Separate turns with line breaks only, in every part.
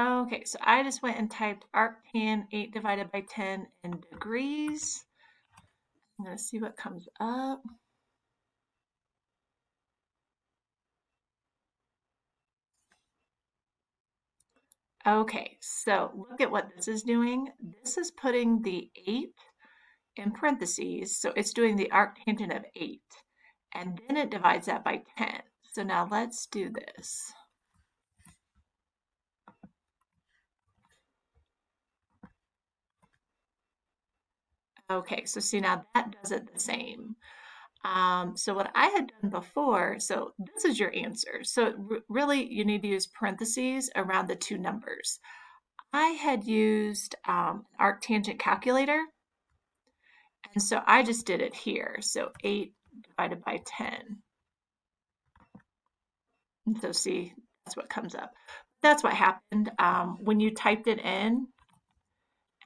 Okay, so I just went and typed arctan 8 divided by 10 in degrees. I'm going to see what comes up. Okay, so look at what this is doing. This is putting the 8 in parentheses, so it's doing the arctangent of 8. And then it divides that by 10. So now let's do this. Okay, so see now that does it the same. So what I had done before, so this is your answer. So really you need to use parentheses around the two numbers. I had used arctangent calculator, and so I just did it here. So 8 divided by 10. And so see, that's what comes up. That's what happened when you typed it in.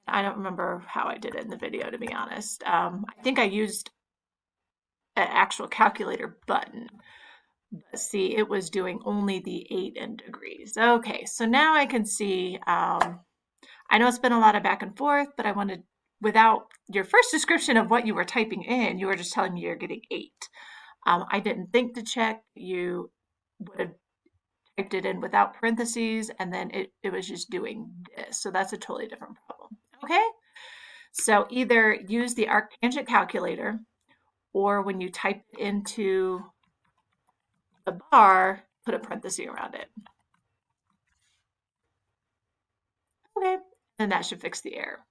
I don't remember how I did it in the video, to be honest. I think I used an actual calculator button. But see, it was doing only the 8 in degrees. Okay, so now I can see, I know it's been a lot of back and forth, but I wanted, without your first description of what you were typing in, you were just telling me you're getting 8. I didn't think to check. You would have typed it in without parentheses, and then it was just doing this. So that's a totally different problem. Okay? So either use the arctangent calculator, or when you type it into the bar, put a parenthesis around it. Okay, and that should fix the error.